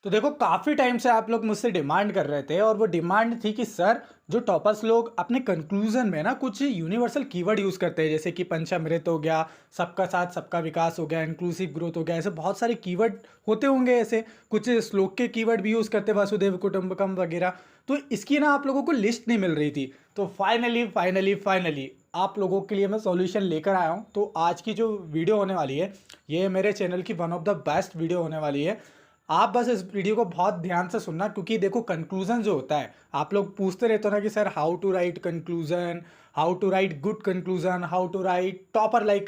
तो देखो काफ़ी टाइम से आप लोग मुझसे डिमांड कर रहे थे और वो डिमांड थी कि सर जो टॉपर्स लोग अपने कंक्लूजन में ना कुछ यूनिवर्सल कीवर्ड यूज़ करते हैं, जैसे कि पंचामृत हो गया, सबका साथ सबका विकास हो गया, इंक्लूसिव ग्रोथ हो गया, ऐसे बहुत सारे कीवर्ड होते होंगे। ऐसे कुछ श्लोक के कीवर्ड भी यूज़ करते हैं, वासुदेव कुटुंबकम वगैरह। तो इसकी ना आप लोगों को लिस्ट नहीं मिल रही थी। तो फाइनली फाइनली फाइनली आप लोगों के लिए मैं सॉल्यूशन लेकर आया हूँ। तो आज की जो वीडियो होने वाली है, ये मेरे चैनल की one of the best video होने वाली है। आप बस इस वीडियो को बहुत ध्यान से सुनना, क्योंकि देखो कंक्लूजन जो होता है, आप लोग पूछते रहते हो ना कि sir how to write conclusion, how to write good conclusion, how to write topper like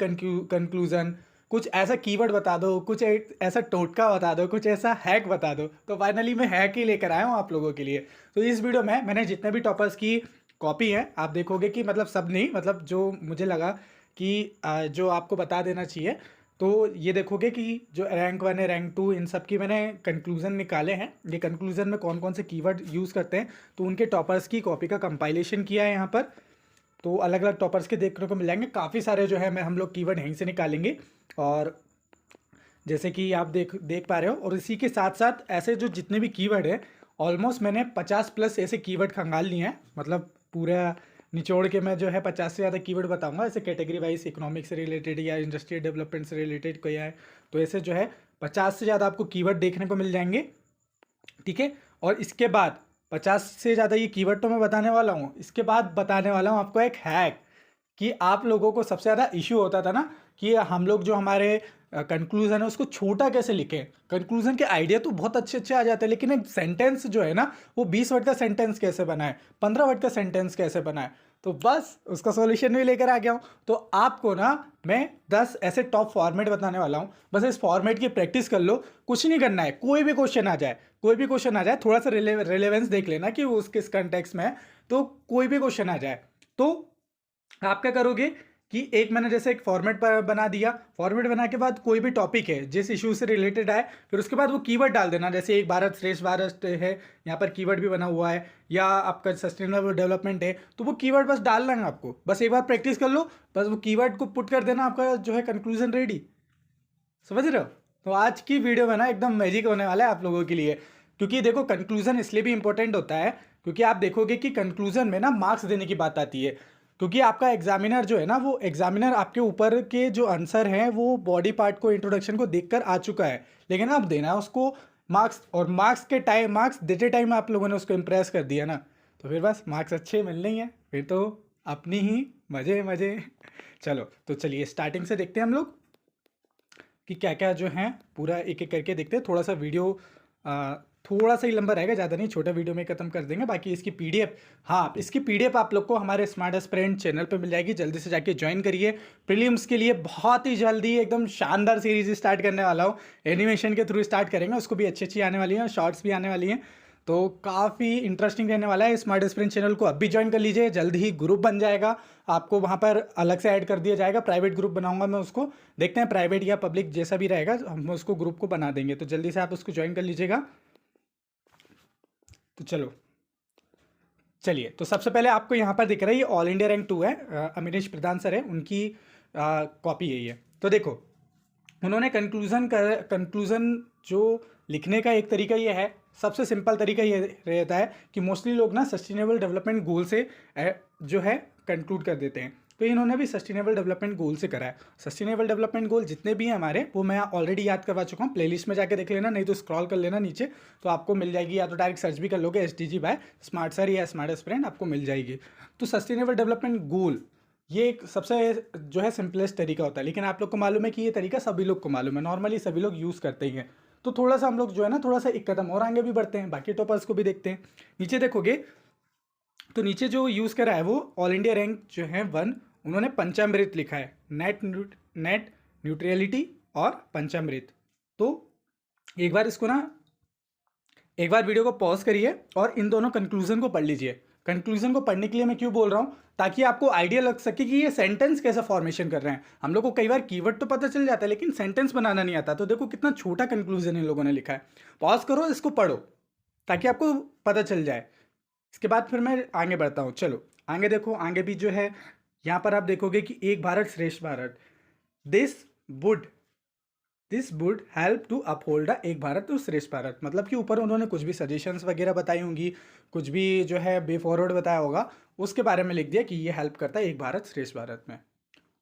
conclusion. कुछ ऐसा कीवर्ड बता दो, कुछ एक ऐसा टोटका बता दो, कुछ ऐसा हैक बता दो। तो फाइनली मैं हैक ही लेकर आया हूँ आप लोगों के लिए। तो इस वीडियो में मैंने जितने भी टॉपर्स की कॉपी है, आप देखोगे कि मतलब सब नहीं, मतलब जो मुझे लगा कि जो आपको बता देना चाहिए, तो ये देखोगे कि जो रैंक 1 है, रैंक 2, इन सब की मैंने कंक्लूजन निकाले हैं। ये कंक्लूजन में कौन कौन से कीवर्ड यूज़ करते हैं, तो उनके टॉपर्स की कॉपी का कंपाइलेशन किया है यहाँ पर। तो अलग अलग टॉपर्स के देखने को मिल जाएंगे काफ़ी सारे, जो है मैं हम लोग कीवर्ड यहीं से निकालेंगे। और जैसे कि आप देख देख पा रहे हो, और इसी के साथ साथ ऐसे जो जितने भी कीवर्ड है, ऑलमोस्ट मैंने 50+ ऐसे कीवर्ड खंगाल लिए हैं। मतलब पूरा निचोड़ के मैं जो है 50 से ज़्यादा कीवर्ड बताऊंगा, ऐसे कैटेगरी वाइज, इकोनॉमिक से रिलेटेड या इंडस्ट्रियल डेवलपमेंट से रिलेटेड कोई है। तो ऐसे जो है 50 से ज़्यादा आपको कीवर्ड देखने को मिल जाएंगे। ठीक है। और इसके बाद 50 से ज़्यादा ये कीवर्ड तो मैं बताने वाला हूँ, इसके बाद बताने वाला हूँ आपको एक हैक, कि आप लोगों को सबसे ज़्यादा इश्यू होता था ना कि हम लोग जो हमारे कंक्लूजन है उसको छोटा कैसे लिखें। कंक्लूजन के आइडिया तो बहुत अच्छे अच्छे आ जाते हैं, लेकिन एक सेंटेंस जो है ना, वो 20 वर्ड का सेंटेंस कैसे बनाए, 15 वर्ड का सेंटेंस कैसे बनाए। तो बस उसका सॉल्यूशन भी लेकर आ गया हूँ। तो आपको ना मैं 10 ऐसे टॉप फॉर्मेट बताने वाला हूँ, बस इस फॉर्मेट की प्रैक्टिस कर लो। कुछ नहीं करना है, कोई भी क्वेश्चन आ जाए, कोई भी क्वेश्चन आ जाए, थोड़ा सा रिलेवेंस देख लेना कि वो किस कंटेक्स्ट में है। तो कोई भी क्वेश्चन आ जाए तो आप क्या करोगे कि एक मैंने जैसे एक फॉर्मेट पर बना दिया, फॉर्मेट बना के बाद कोई भी टॉपिक है जिस इशू से रिलेटेड है, फिर उसके बाद वो कीवर्ड डाल देना। जैसे एक भारत श्रेष्ठ भारत है, यहाँ पर कीवर्ड भी बना हुआ है, या आपका सस्टेनेबल डेवलपमेंट है, तो वो कीवर्ड बस डालना है आपको। बस एक बार प्रैक्टिस कर लो, बस वो कीवर्ड को पुट कर देना, आपका जो है कंक्लूजन रेडी। समझ रहे हो? तो आज की वीडियो में ना एकदम मैजिक होने वाला है आप लोगों के लिए। क्योंकि देखो कंक्लूजन इसलिए भी इंपॉर्टेंट होता है, क्योंकि आप देखोगे कि कंक्लूजन में ना मार्क्स देने की बात आती है। क्योंकि आपका एग्जामिनर जो है ना, वो एग्जामिनर आपके ऊपर के जो आंसर हैं वो बॉडी पार्ट को, इंट्रोडक्शन को देखकर आ चुका है, लेकिन अब देना है उसको मार्क्स। और मार्क्स देते टाइम आप लोगों ने उसको इम्प्रेस कर दिया ना, तो फिर बस मार्क्स अच्छे मिलने ही हैं, फिर तो अपनी ही मज़े मज़े। चलो तो चलिए स्टार्टिंग से देखते हैं हम लोग कि क्या क्या जो है, पूरा एक एक करके देखते हैं। थोड़ा सा वीडियो थोड़ा सा ही लंबा रहेगा, ज़्यादा नहीं, छोटा वीडियो में ख़त्म कर देंगे। बाकी इसकी पीडीएफ, हाँ इसकी पीडीएफ आप लोग को हमारे स्मार्ट एस्पिरेंट चैनल पे मिल जाएगी, जल्दी से जाके ज्वाइन करिए। प्रीलिम्स के लिए बहुत ही जल्दी एकदम शानदार सीरीज स्टार्ट करने वाला हूँ, एनिमेशन के थ्रू स्टार्ट करेंगे, उसको भी अच्छी अच्छी आने वाली है, शॉर्ट्स भी आने वाली हैं। तो काफ़ी इंटरेस्टिंग रहने वाला है। स्मार्ट एस्पिरेंट चैनल को अब भी ज्वाइन कर लीजिए, जल्द ही ग्रुप बन जाएगा, आपको वहाँ पर अलग से ऐड कर दिया जाएगा। प्राइवेट ग्रुप बनाऊंगा मैं उसको, देखते हैं प्राइवेट या पब्लिक जैसा भी रहेगा, हम उसको ग्रुप को बना देंगे। तो जल्दी से आप उसको ज्वाइन कर लीजिएगा। तो चलो चलिए, तो सबसे पहले आपको यहाँ पर दिख रहा है, ये ऑल इंडिया रैंक 2 है, अमिनेश प्रधान सर है, उनकी कॉपी यही है। तो देखो उन्होंने कंक्लूजन जो लिखने का एक तरीका ये है, सबसे सिंपल तरीका ये रहता है कि मोस्टली लोग ना सस्टेनेबल डेवलपमेंट गोल से जो है कंक्लूड कर देते हैं। तो इन्होंने भी सस्टेनेबल डेवलपमेंट गोल से करा है। सस्टेनेबल डेवलपमेंट गोल जितने भी हैं हमारे, वो मैं ऑलरेडी याद करवा चुका हूँ, प्लेलिस्ट में जाके देख लेना, नहीं तो स्क्रॉल कर लेना नीचे, तो आपको मिल जाएगी, या तो डायरेक्ट सर्च भी कर लोगे SDG बाय स्मार्ट सर या स्मार्ट एस्पिरेंट, आपको मिल जाएगी। तो सस्टेनेबल डेवलपमेंट गोल ये एक सबसे जो है सिंपलेस्ट तरीका होता है, लेकिन आप लोग को मालूम है कि ये तरीका सभी लोग को मालूम है, नॉर्मली सभी लोग यूज़ करते ही हैं। तो थोड़ा सा हम लोग जो है ना, थोड़ा सा एक कदम और आगे भी बढ़ते हैं, बाकी टॉपर्स को भी देखते हैं। नीचे देखोगे तो नीचे जो यूज़ करा है वो ऑल इंडिया रैंक जो है 1, उन्होंने पंचामृत लिखा है, नेट न्यूट्रलिटी और पंचामृत। तो एक बार इसको ना, एक बार वीडियो को पॉज करिए और इन दोनों कंक्लूजन को पढ़ लीजिए। कंक्लूजन को पढ़ने के लिए मैं क्यों बोल रहा हूँ, ताकि आपको आइडिया लग सके कि ये सेंटेंस कैसे फॉर्मेशन कर रहे हैं। हम लोग को कई बार कीवर्ड तो पता चल जाता है, लेकिन सेंटेंस बनाना नहीं आता। तो देखो कितना छोटा कंक्लूजन इन लोगों ने लिखा है। पॉज करो, इसको पढ़ो, ताकि आपको पता चल जाए। इसके बाद फिर मैं आगे बढ़ता हूँ। चलो आगे देखो, आगे भी जो है यहाँ पर आप देखोगे कि Ek Bharat Shreshtha Bharat, this would this would help to uphold Ek Bharat तो श्रेष्ठ भारत, मतलब कि ऊपर उन्होंने कुछ भी सजेशंस वगैरह बताई होंगी, कुछ भी जो है बे फॉरवर्ड बताया होगा, उसके बारे में लिख दिया कि ये हेल्प करता है एक भारत श्रेष्ठ भारत में।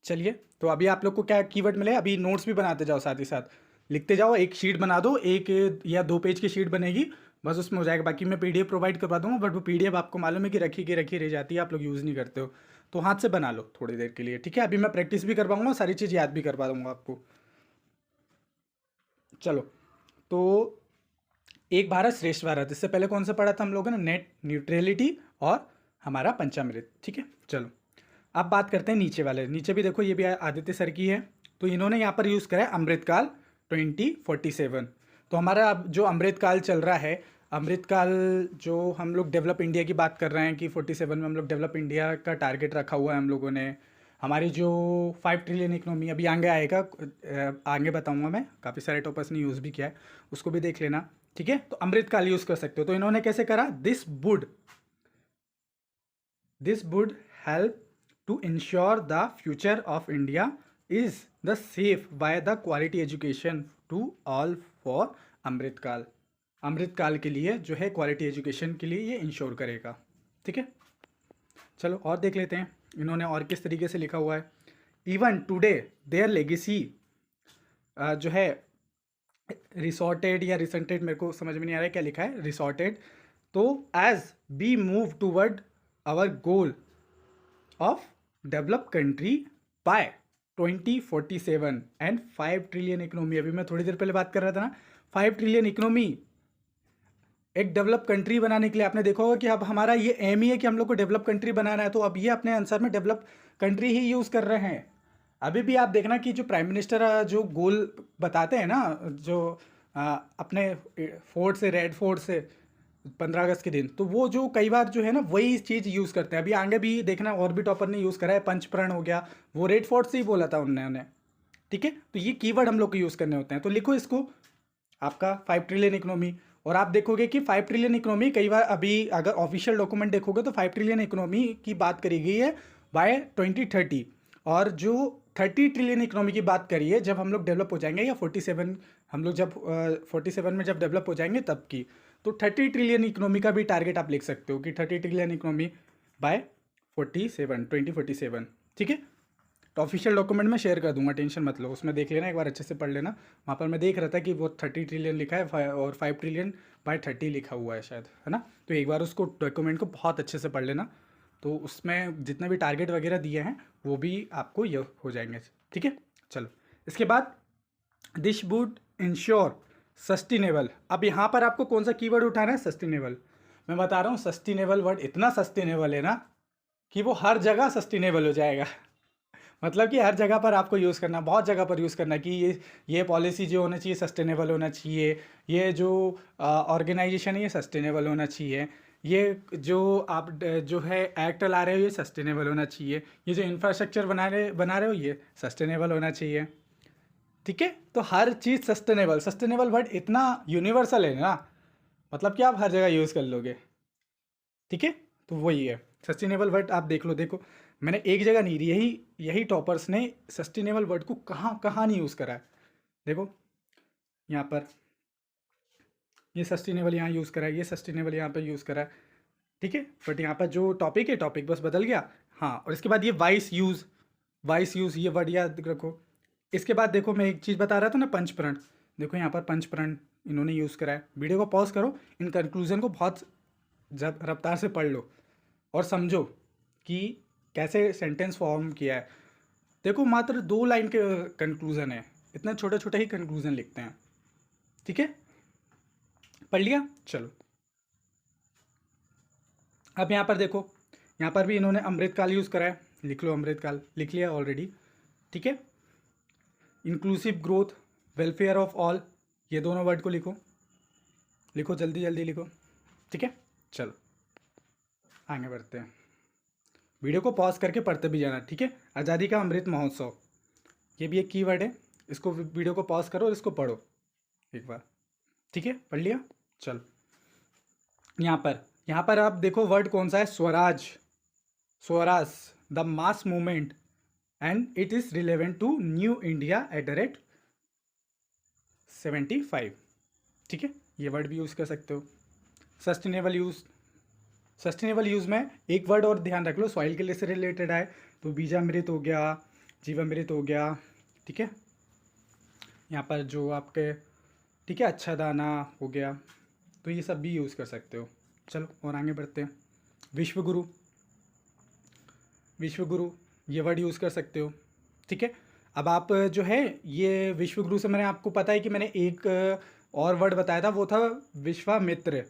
चलिए, तो अभी आप लोग को क्या कीवर्ड मिले, अभी नोट्स भी बनाते जाओ, साथ ही साथ लिखते जाओ, एक शीट बना दो, एक या 2 पेज की शीट बनेगी, बस उसमें हो जाएगा। बाकी मैं पीडीएफ प्रोवाइड करवा दूंगा, बट वो पीडीएफ आपको मालूम है कि रखी रह जाती है, आप लोग यूज़ नहीं करते हो, तो हाथ से बना लो थोड़ी देर के लिए, ठीक है। अभी मैं प्रैक्टिस भी करवाऊंगा, सारी चीज़ याद भी करवा दूंगा आपको। चलो, तो एक भारत श्रेष्ठ भारत, इससे पहले कौन सा पढ़ा था हम लोगों ने, नेट न्यूट्रलिटी और हमारा पंचामृत, ठीक है। चलो, अब बात करते हैं नीचे वाले। नीचे भी देखो, ये भी आदित्य सर की है, तो इन्होंने यहाँ पर यूज़ करा है अमृतकाल 2047। तो हमारा अब जो अमृतकाल चल रहा है, अमृतकाल जो हम लोग डेवलप इंडिया की बात कर रहे हैं कि 47 में हम लोग डेवलप इंडिया का टारगेट रखा हुआ है हम लोगों ने। हमारी जो 5 ट्रिलियन इकोनॉमी अभी आगे आएगा, आगे बताऊंगा मैं, काफ़ी सारे टॉपर्स ने यूज़ भी किया है, उसको भी देख लेना, ठीक है। तो अमृतकाल यूज़ कर सकते हो। तो इन्होंने कैसे करा, this would help to ensure the future of India is the safe by the quality education to all for अमृतकाल। अमृतकाल के लिए जो है क्वालिटी एजुकेशन के लिए ये इंश्योर करेगा, ठीक है। चलो और देख लेते हैं इन्होंने और किस तरीके से लिखा हुआ है। इवन टुडे देयर लेगेसी जो है रिसॉर्टेड या रिसेंटेड, मेरे को समझ में नहीं आ रहा है क्या लिखा है, रिसॉर्टेड। तो as we move toward our goal of develop country by 2047 and 5 trillion economy, अभी मैं थोड़ी देर पहले बात कर रहा था ना, 5 ट्रिलियन इकोनॉमी एक डेवलप कंट्री बनाने के लिए। आपने देखा होगा कि अब हमारा ये एम ही है कि हम लोग को डेवलप कंट्री बनाना है, तो अब ये अपने आंसर में डेवलप कंट्री ही यूज़ कर रहे हैं। अभी भी आप देखना कि जो प्राइम मिनिस्टर जो गोल बताते हैं ना, जो अपने फोर्ट से, रेड फोर्ट से 15 अगस्त के दिन, तो वो जो कई बार जो है ना वही चीज़ यूज़ करते हैं। अभी आगे भी देखना, और भी टॉपर ने यूज़ करा है, पंचप्रण हो गया, वो रेड फोर्ट से ही बोला था उन्होंने, ठीक है। तो ये कीवर्ड हम लोग को यूज़ करने होते हैं। तो लिखो इसको, आपका 5 ट्रिलियन इकोनॉमी। और आप देखोगे कि 5 ट्रिलियन इकोनॉमी, कई बार अभी अगर ऑफिशियल डॉक्यूमेंट देखोगे तो 5 ट्रिलियन इकोनॉमी की बात करी गई है बाय 2030, और जो 30 ट्रिलियन इकोनॉमी की बात करी है जब हम लोग डेवलप हो जाएंगे, या 47, हम लोग जब 47 में जब डेवलप हो जाएंगे तब की। तो 30 ट्रिलियन इकोनॉमी का भी टारगेट आप लिख सकते हो कि 30 ट्रिलियन इकोनॉमी बाय 2047, ठीक है। तो ऑफिशियल डॉक्यूमेंट में शेयर कर दूंगा, टेंशन मत लो, उसमें देख लेना, एक बार अच्छे से पढ़ लेना। वहाँ पर मैं देख रहा था कि वो 30 ट्रिलियन लिखा है और 5 ट्रिलियन/30 लिखा हुआ है शायद, है ना। तो एक बार उसको डॉक्यूमेंट को बहुत अच्छे से पढ़ लेना, तो उसमें जितने भी टारगेट वगैरह दिए हैं वो भी आपको ये हो जाएंगे, ठीक है। चलो, इसके बाद दिस वुड इंश्योर सस्टेनेबल। अब यहाँ पर आपको कौन सा कीवर्ड उठाना है, सस्टेनेबल। मैं बता रहा हूँ, सस्टेनेबल वर्ड इतना सस्टेनेबल है ना कि वो हर जगह सस्टेनेबल हो जाएगा। मतलब कि हर जगह पर आपको यूज़ करना, बहुत जगह पर यूज़ करना कि ये पॉलिसी जो होना चाहिए सस्टेनेबल होना चाहिए, ये जो ऑर्गेनाइजेशन है ये सस्टेनेबल होना चाहिए, ये जो आप जो है एक्ट ला रहे हो ये सस्टेनेबल होना चाहिए, ये जो इंफ्रास्ट्रक्चर बना रहे हो ये सस्टेनेबल होना चाहिए, ठीक है। तो हर चीज़ सस्टेनेबल, सस्टेनेबल वर्ड इतना यूनिवर्सल है ना, मतलब कि आप हर जगह यूज़ कर लोगे, ठीक है। तो वही है सस्टेनेबल वर्ड। आप देख लो, देखो मैंने एक जगह नहीं, यही टॉपर्स ने सस्टेनेबल वर्ड को कहाँ कहाँ नहीं यूज़ करा है। देखो यहाँ पर ये सस्टेनेबल यहाँ यूज़ करा है, ये सस्टेनेबल यहाँ पर यूज़ करा है, ठीक है। बट यहाँ पर जो टॉपिक है, टॉपिक बस बदल गया, हाँ। और इसके बाद ये वाइस यूज़ ये वर्ड याद रखो। इसके बाद देखो, मैं एक चीज़ बता रहा था ना, पंचप्रण। देखो यहाँ पर पंचप्रण इन्होंने यूज़ करा है। वीडियो को पॉज करो, इन कंक्लूजन को बहुत जब रफ्तार से पढ़ लो और समझो कि कैसे सेंटेंस फॉर्म किया है। देखो मात्र 2 लाइन के कंक्लूज़न है, इतना छोटे छोटे ही कंक्लूज़न लिखते हैं, ठीक है। पढ़ लिया, चलो। अब यहाँ पर देखो, यहाँ पर भी इन्होंने अमृतकाल यूज़ करा है, लिख लो, अमृतकाल लिख लिया ऑलरेडी, ठीक है। Inclusive growth, welfare of all, ये दोनों वर्ड को लिखो, लिखो जल्दी जल्दी लिखो, ठीक है। चलो आगे बढ़ते हैं, वीडियो को पॉज करके पढ़ते भी जाना, ठीक है। आज़ादी का अमृत महोत्सव, ये भी एक कीवर्ड है, इसको वीडियो को पॉज करो और इसको पढ़ो एक बार, ठीक है। पढ़ लिया, चलो। यहाँ पर आप देखो वर्ड कौन सा है, Swaraj the mass movement and it is relevant to new India @ 75। ठीक है, ये वर्ड भी यूज़ कर सकते हो। सस्टेनेबल यूज़, सस्टेनेबल यूज़ में एक वर्ड और ध्यान रख लो, सॉइल के लिए से रिलेटेड है, तो बीजामृत हो गया, जीवामृत हो गया। ठीक है, यहाँ पर जो आपके, ठीक है, अच्छा दाना हो गया, तो ये सब भी यूज़ कर सकते हो। चलो और आगे बढ़ते हैं। विश्वगुरु, विश्वगुरु ये वर्ड यूज़ कर सकते हो। ठीक है, अब आप जो है ये विश्वगुरु से मैंने आपको पता है कि मैंने एक और वर्ड बताया था, वो था विश्वामित्र।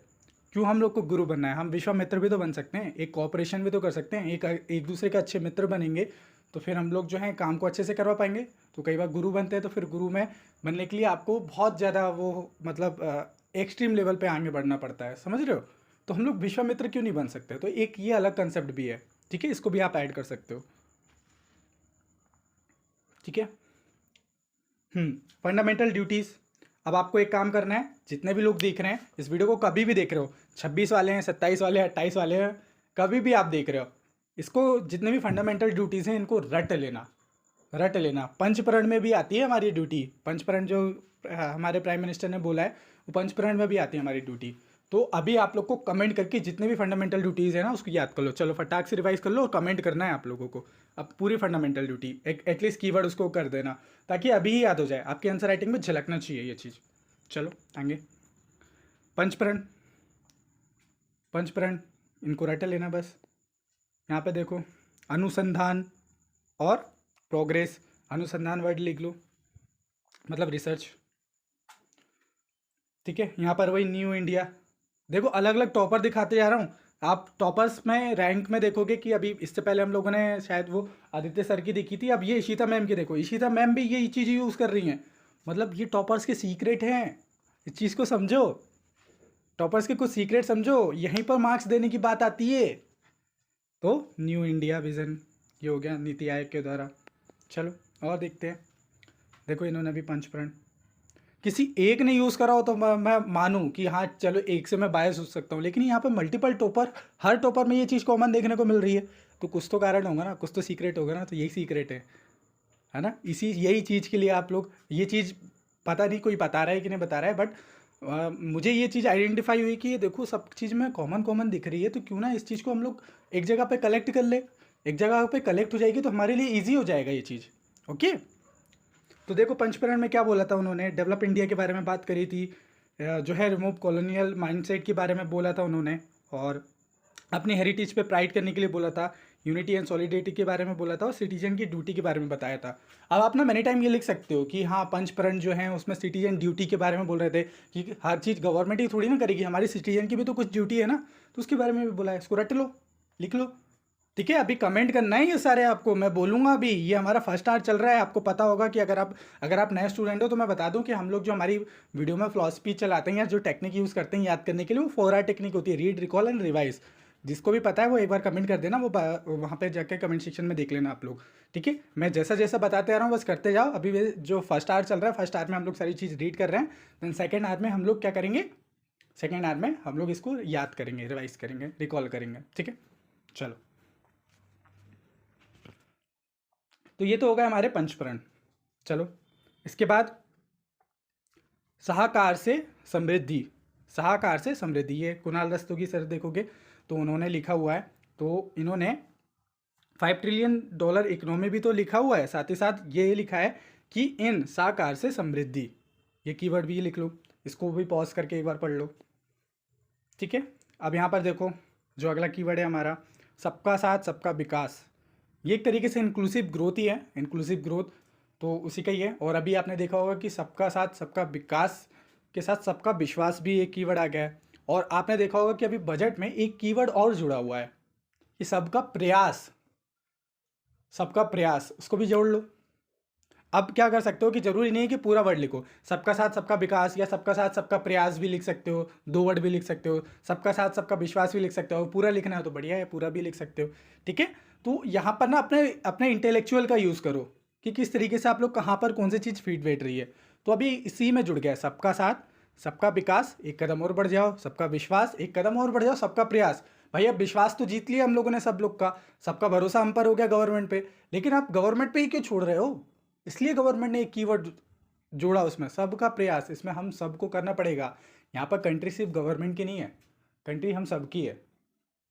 क्यों हम लोग को गुरु बनना है, हम विश्वामित्र भी तो बन सकते हैं, एक कॉपरेशन भी तो कर सकते हैं, एक दूसरे के अच्छे मित्र बनेंगे तो फिर हम लोग जो है काम को अच्छे से करवा पाएंगे। तो कई बार गुरु बनते हैं तो फिर गुरु में बनने के लिए आपको बहुत ज़्यादा वो मतलब एक्सट्रीम लेवल पे आगे बढ़ना पड़ता है, समझ रहे हो। तो हम लोग विश्वामित्र क्यों नहीं बन सकते, तो एक ये अलग कंसेप्ट भी है। ठीक है, इसको भी आप ऐड कर सकते हो। ठीक है, फंडामेंटल ड्यूटीज़। अब आपको एक काम करना है, जितने भी लोग देख रहे हैं इस वीडियो को, कभी भी देख रहे हो, 26 वाले हैं, 27 वाले हैं, 28 वाले हैं, कभी भी आप देख रहे हो, इसको जितने भी फंडामेंटल ड्यूटीज़ हैं इनको रट लेना, रट लेना। पंचप्रण में भी आती है हमारी ड्यूटी, पंचप्रण जो हमारे प्राइम मिनिस्टर ने बोला है वो पंचप्रण में भी आती है हमारी ड्यूटी। तो अभी आप लोग को कमेंट करके जितने भी फंडामेंटल ड्यूटीज़ है ना उसको याद कर लो। चलो फटाक से रिवाइज कर लो और कमेंट करना है आप लोगों को। अब पूरी फंडामेंटल ड्यूटी एटलीस्ट कीवर्ड उसको कर देना, ताकि अभी ही याद हो जाए, आपकी आंसर राइटिंग में झलकना चाहिए ये चीज़। चलो आगे, पंचप्रण, पंचप्रण इनको रट लेना बस। यहाँ पे देखो, अनुसंधान और प्रोग्रेस, अनुसंधान वर्ड लिख लो, मतलब रिसर्च। ठीक है, यहाँ पर वही न्यू इंडिया, देखो अलग अलग टॉपर दिखाते जा रहा हूँ। आप टॉपर्स में रैंक में देखोगे कि अभी इससे पहले हम लोगों ने शायद वो आदित्य सर की देखी थी, अब ये इशिता मैम की देखो, इशिता मैम भी ये चीज़ यूज़ कर रही हैं। मतलब ये टॉपर्स के सीक्रेट हैं, इस चीज़ को समझो, टॉपर्स के कुछ सीक्रेट समझो, यहीं पर मार्क्स देने की बात आती है। तो न्यू इंडिया विज़न ये हो गया नीति आयोग के द्वारा। चलो और देखते हैं। देखो इन्होंने भी पंचप्रण, किसी एक ने यूज़ करा हो तो मैं मानूं कि हाँ चलो एक से मैं बायस हो सकता हूँ, लेकिन यहाँ पे मल्टीपल टॉपर, हर टॉपर में ये चीज़ कॉमन देखने को मिल रही है, तो कुछ तो कारण होगा ना, कुछ तो सीक्रेट होगा ना, तो यही सीक्रेट है ना। यही चीज़ के लिए आप लोग, ये चीज़ पता नहीं कोई बता रहा है कि नहीं बता रहा है, बट मुझे ये चीज़ आइडेंटिफाई हुई कि ये देखो सब चीज़ में कॉमन कॉमन दिख रही है, तो क्यों ना इस चीज़ को हम लोग एक जगह पे कलेक्ट कर ले, एक जगह पे कलेक्ट हो जाएगी तो हमारे लिए ईजी हो जाएगा ये चीज़। ओके, तो देखो पंचप्रण में क्या बोला था उन्होंने, डेवलप इंडिया के बारे में बात करी थी, जो है रिमूव कॉलोनियल माइंडसेट के बारे में बोला था उन्होंने, और अपनी हेरिटेज पे प्राइड करने के लिए बोला था, यूनिटी एंड सॉलिडेरिटी के बारे में बोला था, और सिटीजन की ड्यूटी के बारे में बताया था। अब आप ना मैनी टाइम ये लिख सकते हो कि हाँ पंचप्रण जो है उसमें सिटीजन ड्यूटी के बारे में बोल रहे थे कि हर चीज़ गवर्नमेंट ही थोड़ी ना करेगी, हमारी सिटीजन की भी तो कुछ ड्यूटी है ना, तो उसके बारे में भी बोला है, इसको रट लो, लिख लो। ठीक है, अभी कमेंट करना है ये सारे आपको, मैं बोलूँगा अभी, ये हमारा फर्स्ट आवर चल रहा है। आपको पता होगा कि अगर आप नए स्टूडेंट हो तो मैं बता दूं कि हम लोग जो हमारी वीडियो में फिलॉसफी चलाते हैं या जो टेक्निक यूज़ करते हैं याद करने के लिए, वो 4R टेक्निक होती है, रीड, रिकॉल एंड रिवाइज। जिसको भी पता है वो एक बार कमेंट कर देना, वो वहाँ पे जाके कमेंट सेक्शन में देख लेना आप लोग। ठीक है, मैं जैसा जैसा बताते आ रहा हूँ बस करते जाओ। अभी जो फर्स्ट आवर चल रहा है, फर्स्ट आवर में हम लोग सारी चीज़ रीड कर रहे हैं, देन सेकेंड आवर में हम लोग क्या करेंगे, सेकेंड आवर में हम लोग इसको याद करेंगे, रिवाइज करेंगे, रिकॉल करेंगे। ठीक है, चलो, तो ये तो होगा हमारे पंचप्रण। चलो इसके बाद साहकार से समृद्धि, साहकार से समृद्धि, ये कुणाल रस्तोगी सर देखोगे तो उन्होंने लिखा हुआ है, तो इन्होंने $5 ट्रिलियन इकोनॉमी भी तो लिखा हुआ है, साथ ही साथ ये लिखा है कि इन साकार से समृद्धि, ये कीवर्ड भी लिख लो, इसको भी पॉज करके एक बार पढ़ लो। ठीक है, अब यहाँ पर देखो जो अगला कीवर्ड है हमारा, सबका साथ सबका विकास, ये एक तरीके से इंक्लूसिव ग्रोथ ही है, इंक्लूसिव ग्रोथ तो उसी का ही है। और अभी आपने देखा होगा कि सबका साथ सबका विकास के साथ सबका विश्वास भी एक कीवर्ड आ गया है। और आपने देखा होगा कि अभी बजट में एक कीवर्ड और जुड़ा हुआ है कि सबका प्रयास, सबका प्रयास, उसको भी जोड़ लो। अब क्या कर सकते हो कि जरूरी नहीं है कि पूरा वर्ड लिखो, सबका साथ सबका विकास या सबका साथ सबका प्रयास भी लिख सकते हो, 2 वर्ड भी लिख सकते हो, सबका साथ सबका विश्वास भी लिख सकते हो, पूरा लिखना है तो बढ़िया है, पूरा भी लिख सकते हो। ठीक है, तो यहाँ पर ना अपने अपने इंटेलेक्चुअल का यूज़ करो कि किस तरीके से आप लोग कहाँ पर कौन सी चीज़ फीड बैठ रही है। तो अभी इसी में जुड़ गया, सबका साथ सबका विकास, एक कदम और बढ़ जाओ, सबका विश्वास, एक कदम और बढ़ जाओ, सबका प्रयास। भाई अब विश्वास तो जीत लिया हम लोगों ने सब लोग का, सबका भरोसा हम पर हो गया गवर्नमेंट पे, लेकिन आप गवर्नमेंट पे ही क्यों छोड़ रहे हो, इसलिए गवर्नमेंट ने एक कीवर्ड जोड़ा उसमें, सबका प्रयास, इसमें हम सबको करना पड़ेगा। यहाँ पर कंट्री सिर्फ गवर्नमेंट की नहीं है, कंट्री हम सबकी है।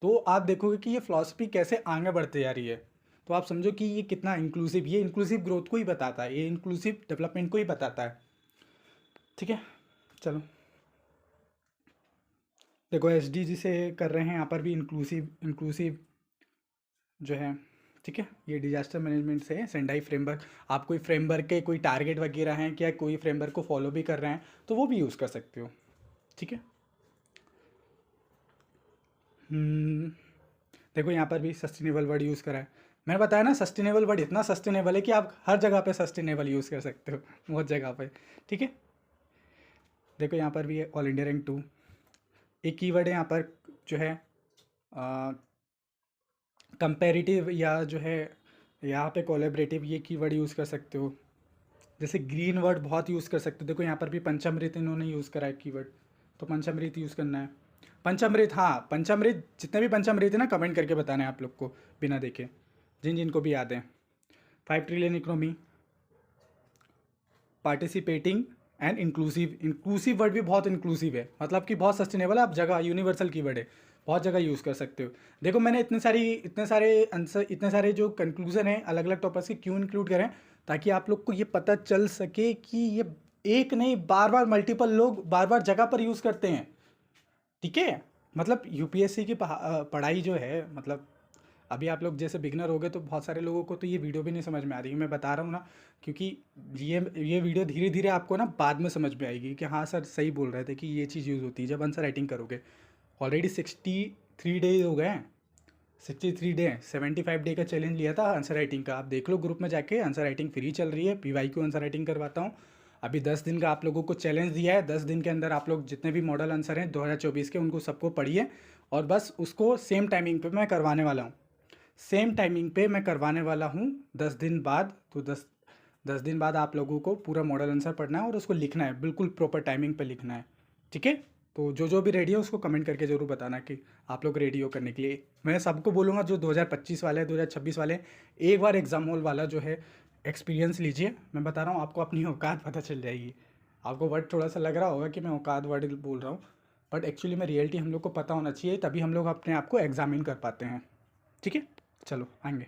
तो आप देखोगे कि ये फिलॉसफी कैसे आगे बढ़ते जा रही है, तो आप समझो कि ये कितना इंक्लूसिव, ये इंक्लूसिव ग्रोथ को ही बताता है, ये इंक्लूसिव डेवलपमेंट को ही बताता है। ठीक है, चलो देखो एसडीजी से कर रहे हैं यहाँ पर भी इंक्लूसिव, इंक्लूसिव जो है। ठीक है, ये डिजास्टर मैनेजमेंट से है, सेंडाई फ्रेमवर्क। आप कोई फ्रेमवर्क के कोई टारगेट वगैरह हैं क्या, कोई फ्रेमवर्क को फॉलो भी कर रहे हैं, तो वो भी यूज़ कर सकते हो। ठीक है, देखो यहाँ पर भी सस्टेनेबल वर्ड यूज़ करा है। मैंने बताया ना, सस्टेनेबल वर्ड इतना सस्टेनेबल है कि आप हर जगह पे सस्टेनेबल यूज़ कर सकते हो, बहुत जगह पे। ठीक है, देखो यहाँ पर भी है ऑल इंडिया रैंक 2। एक कीवर्ड है यहाँ पर जो है कंपैरेटिव, या जो है यहाँ पे कोलैबोरेटिव, ये कीवर्ड यूज़ कर सकते हो। जैसे ग्रीन वर्ड बहुत यूज़ कर सकते हो, देखो यहाँ पर भी पंचामृत इन्होंने यूज़ करा है कीवर्ड, तो पंचामृत यूज़ करना है। पंचामृत, हाँ पंचामृत, जितने भी पंचामृत है ना कमेंट करके बताना है आप लोग को बिना देखे, जिन जिनको भी याद है। 5 trillion economy, participating and inclusive, inclusive word भी बहुत इंक्लूसिव है, मतलब कि बहुत सस्टेनेबल है, आप जगह यूनिवर्सल कीवर्ड है, बहुत जगह यूज़ कर सकते हो। देखो मैंने इतने सारे आंसर, इतने सारे जो कंक्लूजन है अलग अलग टॉपिक्स के क्यों इंक्लूड करें, ताकि आप लोग को ये पता चल सके कि ये एक नहीं, बार बार मल्टीपल लोग बार बार जगह पर यूज़ करते हैं। ठीक है, मतलब यूपीएससी की पढ़ाई जो है, मतलब अभी आप लोग जैसे बिगनर हो गए, तो बहुत सारे लोगों को तो ये वीडियो भी नहीं समझ में आ रही है, मैं बता रहा हूँ ना, क्योंकि ये वीडियो धीरे धीरे आपको ना बाद में समझ में आएगी कि हाँ सर सही बोल रहे थे कि ये चीज़ यूज़ होती है जब आंसर राइटिंग करोगे। ऑलरेडी 63 डेज हो गए हैं, 63 डे, 75 डे का चैलेंज लिया था आंसर राइटिंग का, आप देख लो ग्रुप में जाके, आंसर राइटिंग फ्री चल रही है, PYQ आंसर राइटिंग करवाता हूँ। अभी 10 दिन का आप लोगों को चैलेंज दिया है, 10 दिन के अंदर आप लोग जितने भी मॉडल आंसर हैं 2024 के, उनको सबको पढ़िए, और बस उसको सेम टाइमिंग पे मैं करवाने वाला हूँ, सेम टाइमिंग पे मैं करवाने वाला हूँ 10 दिन बाद। तो 10 दिन बाद आप लोगों को पूरा मॉडल आंसर पढ़ना है और उसको लिखना है, बिल्कुल प्रॉपर टाइमिंग पे लिखना है। ठीक है, तो जो जो भी रेडी है उसको कमेंट करके ज़रूर बताना कि आप लोग रेडी हो करने के लिए। मैं सबको बोलूँगा जो 2025 वाले हैं, 2026 वाले हैं, एक बार एग्ज़ाम हॉल वाला जो है एक्सपीरियंस लीजिए, मैं बता रहा हूँ आपको अपनी औकात पता चल जाएगी। आपको वर्ड थोड़ा सा लग रहा होगा कि मैं औकात वर्ड बोल रहा हूँ, बट एक्चुअली में रियलिटी हम लोग को पता होना चाहिए, तभी हम लोग अपने आप को एग्जामिन कर पाते हैं। ठीक है, चलो आएंगे।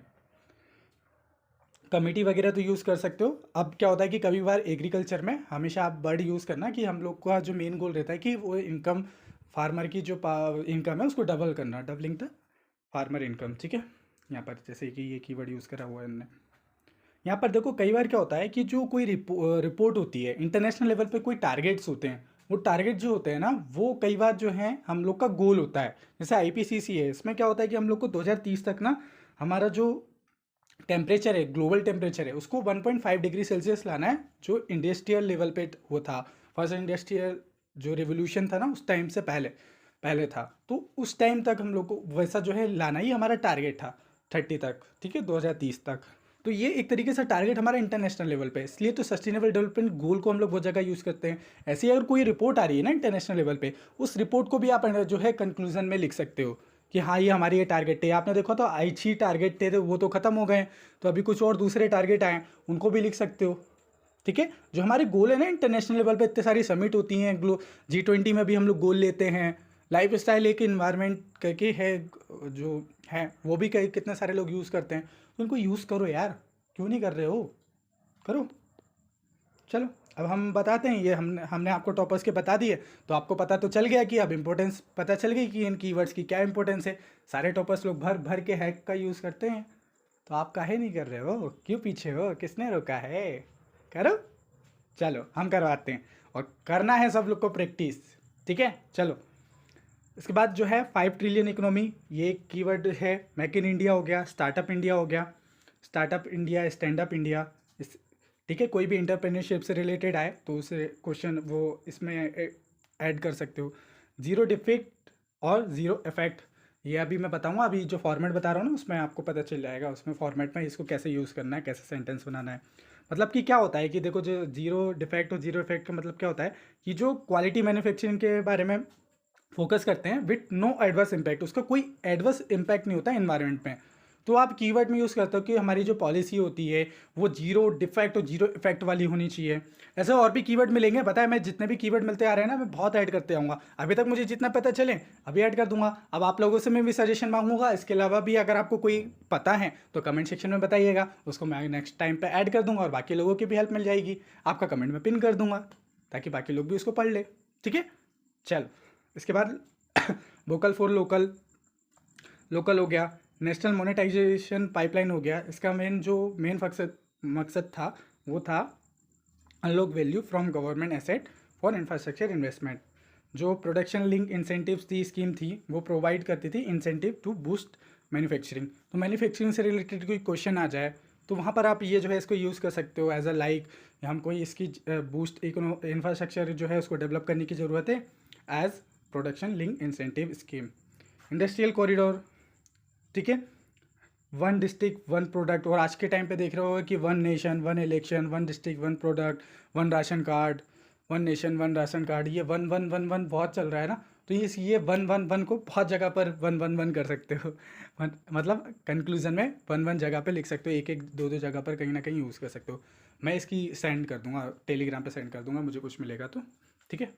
कमिटी वगैरह तो यूज़ कर सकते हो। अब क्या होता है कि कभी बार एग्रीकल्चर में हमेशा आप वर्ड यूज़ करना कि हम लोग का जो मेन गोल रहता है कि वो इनकम, फार्मर की जो इनकम है उसको डबल करना, डबलिंग द फार्मर इनकम। ठीक है, यहाँ पर जैसे कि ये कीवर्ड यूज़ करा हुआ है इनने। यहाँ पर देखो कई बार क्या होता है कि जो कोई रिपोर्ट होती है इंटरनेशनल लेवल पे, कोई टारगेट्स होते हैं, वो टारगेट जो होते हैं ना, वो कई बार जो है हम लोग का गोल होता है। जैसे IPCC है, इसमें क्या होता है कि हम लोग को 2030 तक ना हमारा जो टेम्परेचर है, ग्लोबल टेम्परेचर है, उसको 1.5 डिग्री सेल्सियस लाना है, जो इंडस्ट्रियल लेवल पे वो था, फर्स्ट इंडस्ट्रियल जो रिवोल्यूशन था ना उस टाइम से पहले पहले था, तो उस टाइम तक हम लोग को वैसा जो है लाना ही हमारा टारगेट था 30 तक। ठीक है, 2030 तक। तो ये एक तरीके से टारगेट हमारा इंटरनेशनल लेवल पे, इसलिए तो सस्टेनेबल डेवलपमेंट गोल को हम लोग बहुत जगह यूज़ करते हैं। ऐसे ही अगर कोई रिपोर्ट आ रही है ना इंटरनेशनल लेवल पे, उस रिपोर्ट को भी आप जो है कंक्लूजन में लिख सकते हो कि हाँ ये हमारी ये टारगेट है। आपने देखा तो IC टारगेट थे, तो वो तो ख़त्म हो गए, तो अभी कुछ और दूसरे टारगेट आए, उनको भी लिख सकते हो। ठीक है, जो हमारे गोल है ना इंटरनेशनल लेवल पे, इतने सारी समिट होती हैं, G20 में भी हम लोग गोल लेते हैं, लाइफ स्टाइल एक इन्वायरमेंट करके है जो है, वो भी कई कितने सारे लोग यूज़ करते हैं, तो उनको यूज़ करो यार, क्यों नहीं कर रहे हो, करो। चलो अब हम बताते हैं, ये हमने आपको टॉपर्स के बता दिए, तो आपको पता तो चल गया कि अब इंपॉर्टेंस पता चल गई कि इन कीवर्ड्स की क्या इंपॉर्टेंस है। सारे टॉपर्स लोग भर भर के हैक का यूज़ करते हैं, तो आप काहे नहीं कर रहे हो, क्यों पीछे हो, किसने रोका है, करो। चलो हम करवाते हैं, और करना है सब लोग को प्रैक्टिस। ठीक है, चलो इसके बाद जो है 5 ट्रिलियन इकोनॉमी, ये कीवर्ड है। मेक इन इंडिया हो गया, स्टार्टअप इंडिया हो गया, startup India, stand up India. इस ठीक है, कोई भी इंटरप्रेन्योरशिप से रिलेटेड आए तो उसे क्वेश्चन वो इसमें ऐड कर सकते हो। ज़ीरो डिफेक्ट और ज़ीरो इफेक्ट, ये अभी मैं बताऊंगा, अभी जो फॉर्मेट बता रहा हूँ ना उसमें आपको पता चल जाएगा, उसमें फॉर्मेट में इसको कैसे यूज़ करना है, कैसे सेंटेंस बनाना है। मतलब कि क्या होता है कि देखो, जो जीरो डिफेक्ट और जीरो इफेक्ट का मतलब क्या होता है कि जो क्वालिटी मैन्युफैक्चरिंग के बारे में फोकस करते हैं विथ नो एडवर्स इम्पैक्ट, उसका कोई एडवर्स इम्पैक्ट नहीं होता है इन्वायरमेंट में, तो आप कीवर्ड में यूज़ करते हो कि हमारी जो पॉलिसी होती है वो जीरो डिफेक्ट और जीरो इफेक्ट वाली होनी चाहिए। ऐसे और भी कीवर्ड मिलेंगे, पता है मैं जितने भी कीवर्ड मिलते आ रहे हैं ना मैं बहुत ऐड करते आऊँगा, अभी तक मुझे जितना पता चले अभी ऐड कर दूंगा। अब आप लोगों से मैं भी सजेशन मांगूंगा, इसके अलावा भी अगर आपको कोई पता है तो कमेंट सेक्शन में बताइएगा, उसको मैं नेक्स्ट टाइम पे ऐड कर दूंगा और बाकी लोगों की भी हेल्प मिल जाएगी। आपका कमेंट में पिन कर दूंगा ताकि बाकी लोग भी उसको पढ़ ले। ठीक है, चलो इसके बाद वोकल फॉर लोकल, लोकल हो गया, नेशनल मोनेटाइजेशन पाइपलाइन हो गया। इसका मेन मकसद था वो था unlock value from government asset for infrastructure investment. जो प्रोडक्शन लिंक इंसेंटिव्स थी स्कीम थी वो प्रोवाइड करती थी इंसेंटिव टू बूस्ट मैन्युफैक्चरिंग। तो मैन्युफैक्चरिंग से रिलेटेड कोई क्वेश्चन आ जाए तो वहाँ पर आप ये जो है इसको यूज़ कर सकते हो एज अ लाइक, हम कोई इसकी बूस्ट इंफ्रास्ट्रक्चर जो है उसको डेवलप करने की ज़रूरत है as production link incentive scheme. Industrial corridor, ठीक है, वन डिस्ट्रिक्ट वन प्रोडक्ट, और आज के टाइम पे देख रहे हो कि one nation one election, one district one product, one ration card, one nation one ration card, ये वन वन वन वन बहुत चल रहा है ना। तो ये वन वन वन को बहुत जगह पर वन वन वन कर सकते हो मतलब कंक्लूजन में वन वन जगह पे लिख सकते हो, एक एक दो दो जगह पर कहीं ना कहीं यूज़ कर सकते हो। मैं इसकी सेंड कर दूंगा, टेलीग्राम पे सेंड कर दूंगा, मुझे कुछ मिलेगा तो। ठीक है,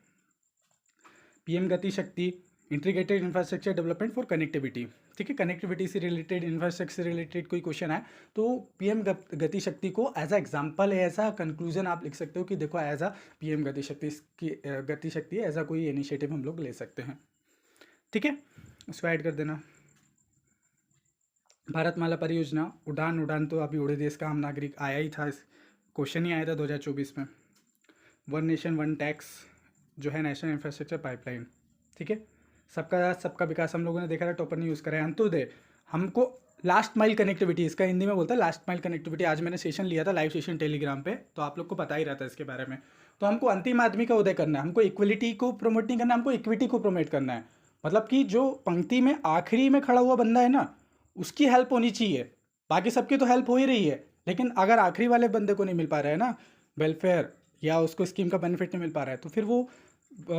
पीएम गति शक्ति, integrated infrastructure development for connectivity. ठीक है, कनेक्टिविटी से रिलेटेड, इंफ्रास्ट्रक्चर से रिलेटेड कोई क्वेश्चन है तो पीएम गति शक्ति को एज अ एग्जांपल है, ऐसा कंक्लूजन आप लिख सकते हो कि देखो एज अ पीएम गति शक्ति की गति शक्ति एज अ कोई इनिशिएटिव हम लोग ले सकते हैं। ठीक है, उसको ऐड कर देना। भारतमाला परियोजना, उड़ान, उड़ान तो अभी उड़े देश का आम नागरिक आया ही था, इस क्वेश्चन ही आया था 2024 में। वन नेशन वन टैक्स जो है नेशनल इंफ्रास्ट्रक्चर पाइपलाइन। ठीक है, सबका साथ सबका विकास हम लोगों ने देखा था, टॉपर ने यूज़ करा है। अंत्योदय, हमको लास्ट माइल कनेक्टिविटी, इसका हिंदी में बोलता है लास्ट माइल कनेक्टिविटी। आज मैंने सेशन लिया था लाइव सेशन टेलीग्राम पे, तो आप लोग को पता ही रहता है इसके बारे में। तो हमको अंतिम आदमी का उदय करना है, हमको इक्वलिटी को प्रमोट नहीं करना, हमको इक्विटी को प्रमोट करना है। मतलब कि जो पंक्ति में आखिरी में खड़ा हुआ बंदा है ना उसकी हेल्प होनी चाहिए, बाकी सबकी तो हेल्प हो ही रही है, लेकिन अगर आखिरी वाले बंदे को नहीं मिल पा रहा है ना वेलफेयर या उसको स्कीम का बेनिफिट नहीं मिल पा रहा है तो फिर वो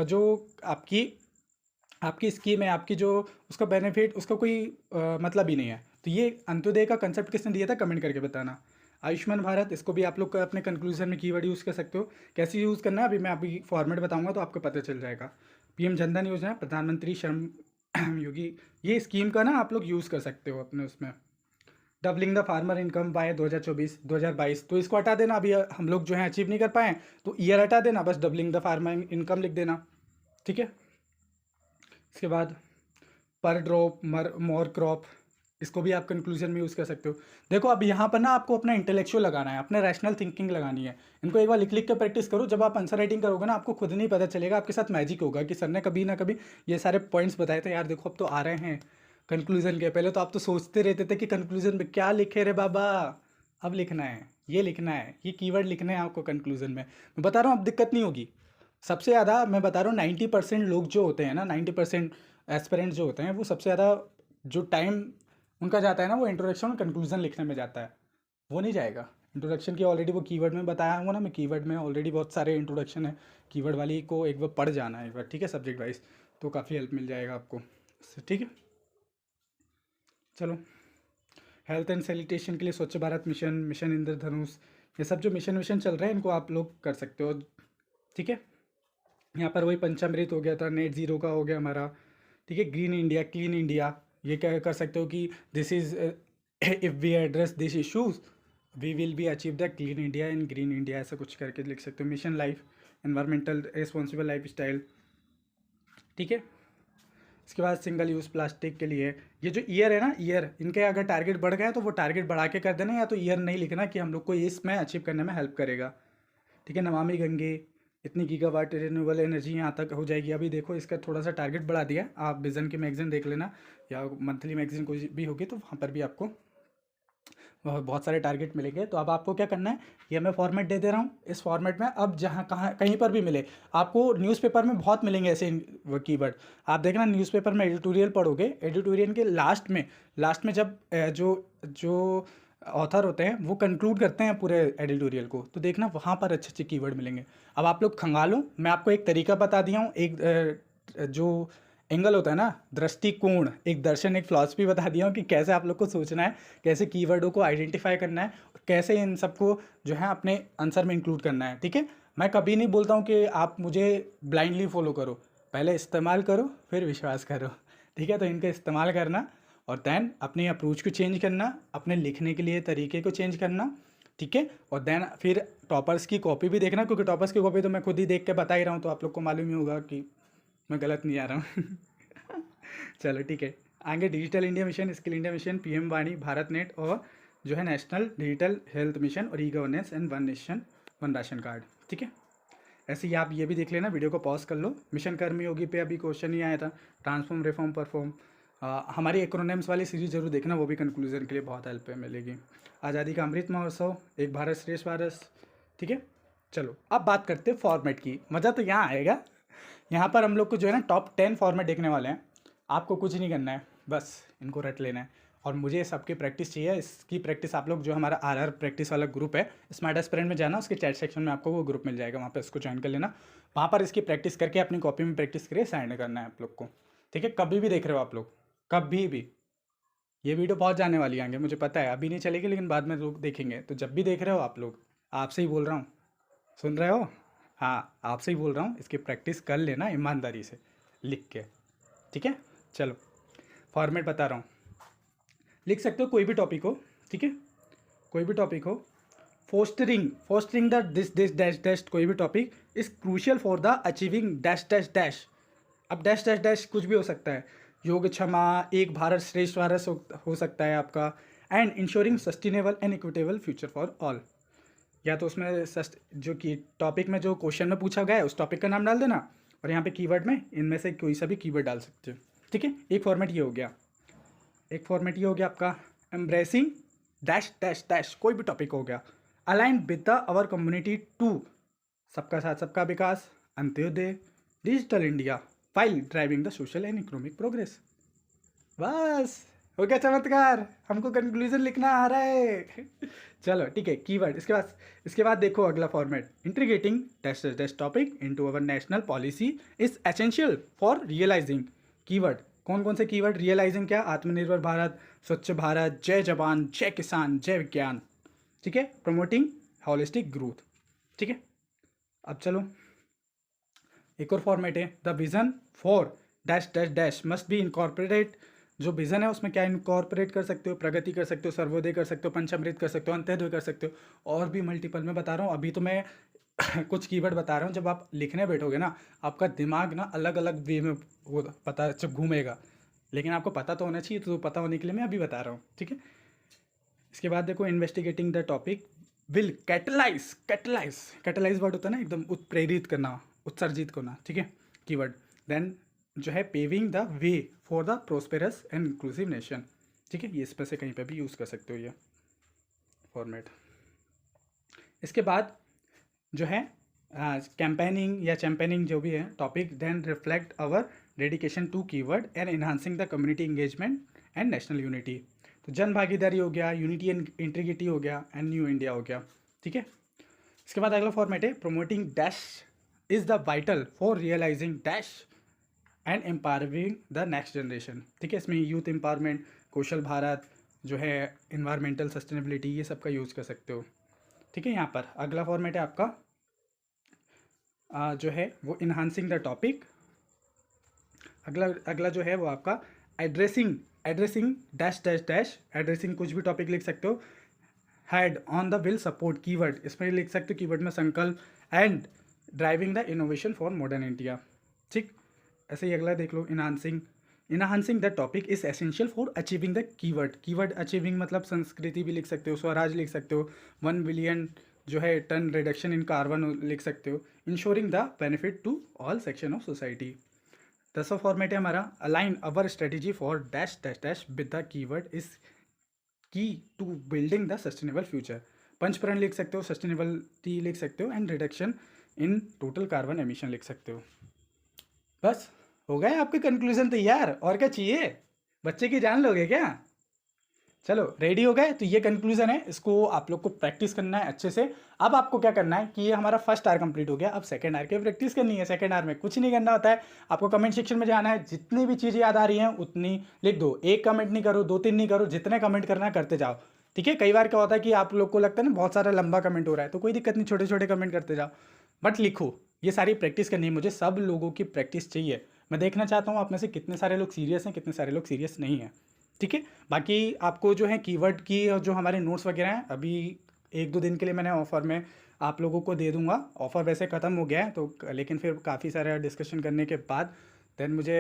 जो आपकी आपकी स्कीम है, आपकी जो उसका बेनिफिट, उसका कोई मतलब ही नहीं है। तो ये अंत्योदय का कंसेप्ट किसने दिया था, कमेंट करके बताना। आयुष्मान भारत, इसको भी आप लोग अपने कंक्लूजन में कीवर्ड यूज़ कर सकते हो। कैसे यूज़ करना है अभी मैं अभी फॉर्मेट बताऊंगा तो आपको पता चल जाएगा। पीएम जनधन योजना, प्रधानमंत्री श्रम योगी, ये स्कीम का ना आप लोग यूज़ कर सकते हो अपने उसमें। Doubling the farmer income by 2024-2022, तो इसको हटा देना, अभी हम लोग जो है अचीव नहीं कर पाए तो ईयर हटा देना, बस डबलिंग द फार्मर इनकम लिख देना। ठीक है, इसके बाद पर ड्रॉप मोर क्रॉप, इसको भी आप कंक्लूजन में यूज़ कर सकते हो। देखो अब यहाँ पर ना आपको अपना इंटेलेक्चुअल लगाना है, अपने रैशनल थिंकिंग लगानी है। इनको एक बार लिख लिख के प्रैक्टिस करो, जब आप आंसर राइटिंग करोगे ना आपको खुद नहीं पता चलेगा, आपके साथ मैजिक होगा कि सर ने कभी ना कभी ये सारे पॉइंट्स बताए थे, यार देखो अब तो आ रहे हैं कंक्लूजन के। पहले तो आप तो सोचते रहते थे कि कंक्लूजन में क्या लिखे रे बाबा, अब लिखना है, ये लिखना है, ये कीवर्ड लिखना है आपको कंक्लूजन में। मैं बता रहा हूँ अब दिक्कत नहीं होगी। सबसे ज़्यादा मैं बता रहा हूँ 90% लोग जो होते हैं ना, 90% एस्पिरेंट्स जो होते हैं वो सबसे ज़्यादा जो टाइम उनका जाता है ना वो इंट्रोडक्शन और कंक्लूजन लिखने में जाता है, वो नहीं जाएगा। इंट्रोडक्शन की ऑलरेडी वो कीवर्ड में बताया हूँ ना मैं, कीवर्ड में ऑलरेडी बहुत सारे इंट्रोडक्शन है, कीवर्ड वाली को एक बार पढ़ जाना है एक बार, ठीक है, सब्जेक्ट वाइज, तो काफ़ी हेल्प मिल जाएगा आपको। ठीक है, चलो। हेल्थ एंड सैनिटेशन के लिए स्वच्छ भारत मिशन, मिशन इंद्रधनुष, ये सब जो मिशन चल रहे हैं इनको आप लोग कर सकते हो। ठीक है, यहाँ पर वही पंचामृत हो गया था, नेट ज़ीरो का हो गया हमारा। ठीक है, ग्रीन इंडिया, क्लीन इंडिया, ये क्या कर सकते हो कि this is if we address this issues we will be achieve the clean India in green India, ऐसा कुछ करके लिख सकते हो। Mission life, environmental responsible lifestyle. ठीक है, इसके बाद सिंगल यूज़ प्लास्टिक के लिए ये जो ईयर है ना, ईयर, इनके अगर टारगेट बढ़ गए तो वो टारगेट बढ़ा के कर देना, या तो ईयर नहीं लिखना कि हम लोग को इसमें अचीव करने में हेल्प करेगा। ठीक है, नमामि गंगे, इतनी गीगावाट रिन्यूएबल एनर्जी यहाँ तक हो जाएगी। अभी देखो इसका थोड़ा सा टारगेट बढ़ा दिया, आप विज़न की मैगजीन देख लेना या मंथली मैगजीन कोई भी होगी तो वहाँ पर भी आपको बहुत सारे टारगेट मिलेंगे। तो अब आपको क्या करना है, ये मैं फॉर्मेट दे दे रहा हूँ, इस फॉर्मेट में अब जहाँ कहाँ कहीं पर भी मिले आपको, न्यूज़पेपर में बहुत मिलेंगे ऐसे कीवर्ड। आप देखना न्यूज़पेपर में एडिटोरियल पढ़ोगे, एडिटोरियल के लास्ट में जब जो ऑथर होते हैं वो कंक्लूड करते हैं पूरे एडिटोरियल को, तो देखना वहाँ पर अच्छे अच्छे कीवर्ड मिलेंगे। अब आप लोग खंगालो, मैं आपको एक तरीका बता दिया हूँ, एक जो एंगल होता है ना, दृष्टिकोण, एक दर्शन, एक फिलॉसफी बता दिया हूँ कि कैसे आप लोग को सोचना है, कैसे कीवर्डों को आइडेंटिफाई करना है, और कैसे इन सबको जो है अपने आंसर में इंक्लूड करना है। ठीक है, मैं कभी नहीं बोलता हूँ कि आप मुझे ब्लाइंडली फॉलो करो, पहले इस्तेमाल करो फिर विश्वास करो। ठीक है, तो इनका इस्तेमाल करना और देन अपने अप्रोच को चेंज करना, अपने लिखने के लिए तरीके को चेंज करना। ठीक है, और देन फिर टॉपर्स की कॉपी भी देखना, क्योंकि टॉपर्स की कॉपी तो मैं खुद ही देख के बता ही रहा हूँ, तो आप लोग को मालूम ही होगा कि मैं गलत नहीं आ रहा हूँ। चलो ठीक है, आगे digital India mission, skill India mission, PM Vani, Bharat net, और जो है नेशनल डिजिटल हेल्थ मिशन, और e governance and one nation one ration card. ठीक है, ऐसे ही आप ये भी देख लेना, वीडियो को पॉज कर लो। मिशन कर्मयोगी पे अभी क्वेश्चन ही आया था, ट्रांसफॉर्म रिफॉर्म परफॉर्म। हमारी एक्रोनिम्स वाली सीरीज जरूर देखना, वो भी कंक्लूजन के लिए बहुत हेल्प मिलेगी। आज़ादी का अमृत महोत्सव, एक भारत श्रेष्ठ भारत। ठीक है, चलो अब बात करते हैं फॉर्मेट की। मज़ा तो यहाँ आएगा। यहाँ पर हम लोग को जो है ना टॉप 10 फॉर्मेट देखने वाले हैं। आपको कुछ नहीं करना है, बस इनको रट लेना है, और मुझे सबकी प्रैक्टिस चाहिए। इसकी प्रैक्टिस आप लोग जो हमारा आर प्रैक्टिस वाला ग्रुप है, स्मार्ट एस्पिरेंट में जाना, उसके चैट सेक्शन में आपको वो ग्रुप मिल जाएगा, वहाँ पर इसको ज्वाइन कर लेना। वहाँ पर इसकी प्रैक्टिस करके अपनी कॉपी में प्रैक्टिस करके साइन करना है आप लोग को। ठीक है, कभी भी देख रहे हो आप लोग, कभी भी, ये वीडियो बहुत जाने वाली आएंगे मुझे पता है, अभी नहीं चलेगी लेकिन बाद में लोग देखेंगे, तो जब भी देख रहे हो आप लोग, आपसे ही बोल रहा हूँ, सुन रहे हो? हाँ, आपसे ही बोल रहा हूँ, इसकी प्रैक्टिस कर लेना ईमानदारी से लिख के। ठीक है, चलो फॉर्मेट बता रहा हूँ, लिख सकते हो कोई भी टॉपिक हो। ठीक है, कोई भी टॉपिक हो। Fostering the this dash dash, कोई भी topic is crucial for the achieving dash dash dash. अब डैश डैश डैश कुछ भी हो सकता है, योग क्षमा, एक भारत श्रेष्ठ भारत हो सकता है आपका, and ensuring sustainable and equitable future for all. या तो उसमें जो कि टॉपिक में जो क्वेश्चन में पूछा गया है उस टॉपिक का नाम डाल देना, और यहाँ पे कीवर्ड में इनमें से कोई सा भी कीवर्ड डाल सकते हो। ठीक है, एक फॉर्मेट ये हो गया। एक फॉर्मेट ये हो गया आपका एम्ब्रेसिंग डैश डैश डैश, कोई भी टॉपिक हो गया। Align with the our community to, सबका साथ सबका विकास, Antyodaya, digital India, file driving the social and economic progress. बस हो गया चमत्कार, हमको कंक्लूजन लिखना आ रहा है। चलो ठीक है, कीवर्ड। इसके बाद देखो अगला format, integrating dash dash topic into our national policy is essential for realising. Keyword कौन कौन से कीवर्ड? रियलाइजिंग क्या? आत्मनिर्भर भारत, स्वच्छ भारत, जय जवान, जय किसान, जय विज्ञान। ठीक है, प्रमोटिंग होलिस्टिक ग्रोथ। ठीक है, अब चलो एक और फॉर्मेट है, the vision for dash dash dash must be incorporate. जो विजन है उसमें क्या इनकॉर्पोरेट कर सकते हो? प्रगति कर सकते हो, सर्वोदय कर सकते हो, पंचामृत कर सकते हो, अंत्योदय कर सकते हो, और भी मल्टीपल में बता रहा हूँ। अभी तो मैं कुछ कीवर्ड बता रहा हूँ, जब आप लिखने बैठोगे ना आपका दिमाग ना अलग अलग वे में वो पता जब घूमेगा, लेकिन आपको पता तो होना चाहिए, तो पता होने के लिए मैं अभी बता रहा हूँ। ठीक है, इसके बाद देखो, investigating the topic will catalyse, catalyse word होता है ना, एकदम उत्प्रेरित करना, उत्सर्जित करना। ठीक है, कीवर्ड। देन जो है paving the way for the prosperous and inclusive nation. ठीक है, ये इस पर से कहीं पे भी यूज़ कर सकते हो ये फॉर्मेट। इसके बाद जो है कैंपेनिंग या चैम्पेनिंग जो भी है topic, then reflect our dedication to keyword and enhancing the community engagement and national unity. तो जन भागीदारी हो गया, यूनिटी एंड इंटीग्रिटी हो गया, एंड न्यू इंडिया हो गया। ठीक है, इसके बाद अगला फॉर्मेट है promoting dash is the vital for realising dash and empowering the next generation. ठीक है, इसमें यूथ एम्पावरमेंट, कौशल भारत, जो है इन्वायरमेंटल सस्टेनेबिलिटी, ये सब का यूज़ कर सकते हो। ठीक है, यहाँ पर अगला फॉर्मेट है आपका जो है वो इन्हांसिंग द टॉपिक। अगला जो है वो आपका addressing dash dash dash, addressing कुछ भी टॉपिक लिख सकते हो। Head on the will support keyword, इसमें लिख सकते हो कीवर्ड में संकल्प, and driving the innovation for modern India. ठीक, ऐसे ही अगला देख लो, enhancing the topic is essential for achieving the keyword achieving मतलब संस्कृति भी लिख सकते हो, स्वराज लिख सकते हो, 1 बिलियन जो है टन रिडक्शन इन कार्बन लिख सकते हो, ensuring the benefit to all section of society. 10वां फॉर्मेट है हमारा, align our strategy for dash dash dash with the keyword is key to building the sustainable future. पंचप्रण लिख सकते हो, सस्टेनेबिलिटी लिख सकते हो, and reduction in total carbon emission लिख सकते हो। बस हो गए आपके कंक्लूजन तैयार, और क्या चाहिए? बच्चे की जान लोगे क्या? चलो रेडी हो गए, तो ये कंक्लूजन है, इसको आप लोग को प्रैक्टिस करना है अच्छे से। अब आपको क्या करना है कि ये हमारा फर्स्ट आवर कंप्लीट हो गया, अब सेकंड आवर की प्रैक्टिस करनी है। सेकंड आवर में कुछ नहीं करना होता है, आपको कमेंट सेक्शन में जाना है, जितनी भी चीज़ें याद आ रही हैं उतनी लिख दो। एक कमेंट नहीं करो, दो तीन नहीं करो, जितने कमेंट करना है करते जाओ, ठीक है। कई बार क्या होता है कि आप लोग को लगता है ना बहुत सारा लंबा कमेंट हो रहा है, तो कोई दिक्कत नहीं, छोटे छोटे कमेंट करते जाओ, बट लिखो। ये सारी प्रैक्टिस करनी है मुझे, सब लोगों की प्रैक्टिस चाहिए। मैं देखना चाहता हूँ आप में से कितने सारे लोग सीरियस हैं, कितने सारे लोग सीरियस नहीं हैं, ठीक है। बाकी आपको जो है कीवर्ड की और जो हमारे नोट्स वगैरह हैं, अभी एक दो दिन के लिए मैंने ऑफ़र में आप लोगों को दे दूंगा। ऑफ़र वैसे ख़त्म हो गया है तो, लेकिन फिर काफ़ी सारा डिस्कशन करने के बाद देन मुझे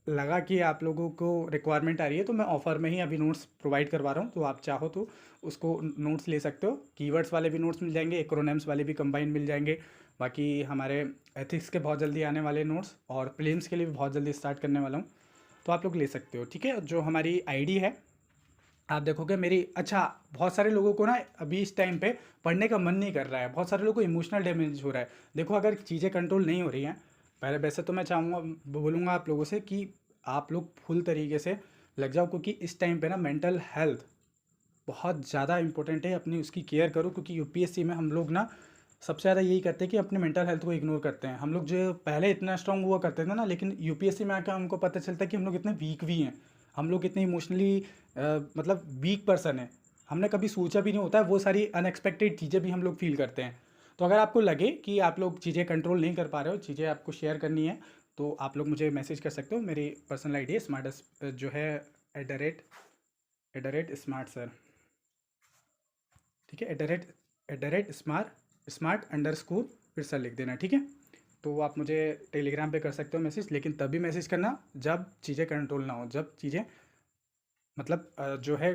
लगा कि आप लोगों को रिक्वायरमेंट आ रही है, तो मैं ऑफ़र में ही अभी नोट्स प्रोवाइड करवा रहा हूँ। तो आप चाहो तो उसको नोट्स ले सकते हो, कीवर्ड्स वाले भी नोट्स मिल जाएंगे, एक्रोनिम्स वाले भी कंबाइन मिल जाएंगे। बाकी हमारे एथिक्स के बहुत जल्दी आने वाले नोट्स, और प्रीलिम्स के लिए भी बहुत जल्दी स्टार्ट करने वाला हूँ, तो आप लोग ले सकते हो, ठीक है। जो हमारी आईडी है आप देखोगे मेरी, अच्छा बहुत सारे लोगों को ना अभी इस टाइम पे पढ़ने का मन नहीं कर रहा है, बहुत सारे लोगों को इमोशनल डैमेज हो रहा है। देखो अगर चीज़ें कंट्रोल नहीं हो रही हैं, पहले वैसे तो मैं चाहूँगा, बोलूँगा आप लोगों से कि आप लोग फुल तरीके से लग जाओ, क्योंकि इस टाइम पे ना मेंटल हेल्थ बहुत ज़्यादा इंपॉर्टेंट है, अपनी उसकी केयर करो। क्योंकि यूपीएससी में हम लोग ना सबसे ज़्यादा यही करते हैं कि अपने मेंटल हेल्थ को इग्नोर करते हैं। हम लोग जो पहले इतना स्ट्रांग हुआ करते थे ना, लेकिन यूपीएससी में आकर हमको पता चलता है कि हम लोग इतने वीक भी हैं, हम लोग इतने इमोशनली मतलब वीक पर्सन है। हमने कभी सोचा भी नहीं होता है, वो सारी अनएक्सपेक्टेड चीज़ें भी हम लोग फील करते हैं। तो अगर आपको लगे कि आप लोग चीज़ें कंट्रोल नहीं कर पा रहे हो, चीज़ें आपको शेयर करनी है, तो आप लोग मुझे मैसेज कर सकते हो। मेरी पर्सनल आईडी है स्मार्ट जो है @स्मार्ट सर, ठीक है। @स्मार्ट_, फिर सर लिख देना, ठीक है। तो आप मुझे टेलीग्राम पे कर सकते हो मैसेज, लेकिन तभी मैसेज करना जब चीज़ें कंट्रोल ना हो, जब चीज़ें मतलब जो है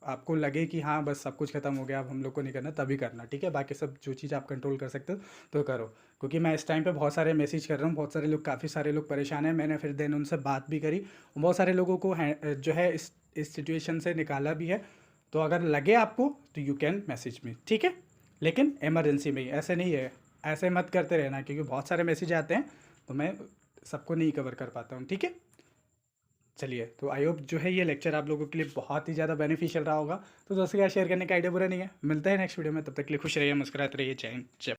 आपको लगे कि हाँ बस सब कुछ खत्म हो गया, अब हम लोग को नहीं करना, तभी करना, ठीक है। बाकी सब जो चीज़ आप कंट्रोल कर सकते हो तो करो। क्योंकि मैं इस टाइम पे बहुत सारे मैसेज कर रहा हूँ, बहुत सारे लोग, काफ़ी सारे लोग परेशान हैं। मैंने फिर देन उनसे बात भी करी, बहुत सारे लोगों को जो है इस सिचुएशन से निकाला भी है। तो अगर लगे आपको तो यू कैन मैसेज मी, ठीक है। लेकिन इमरजेंसी में ही, ऐसे नहीं है, ऐसे मत करते रहना, क्योंकि बहुत सारे मैसेज आते हैं तो मैं सबको नहीं कवर कर पाता हूँ, ठीक है। चलिए, तो आई होप जो है ये लेक्चर आप लोगों के लिए बहुत ही ज़्यादा बेनिफिशियल रहा होगा। तो दोस्तों क्या शेयर करने का आइडिया बुरा नहीं है। मिलता है नेक्स्ट वीडियो में, तब तक के लिए खुश रहिए, मुस्कुराते रहिए, जय हिंद, जय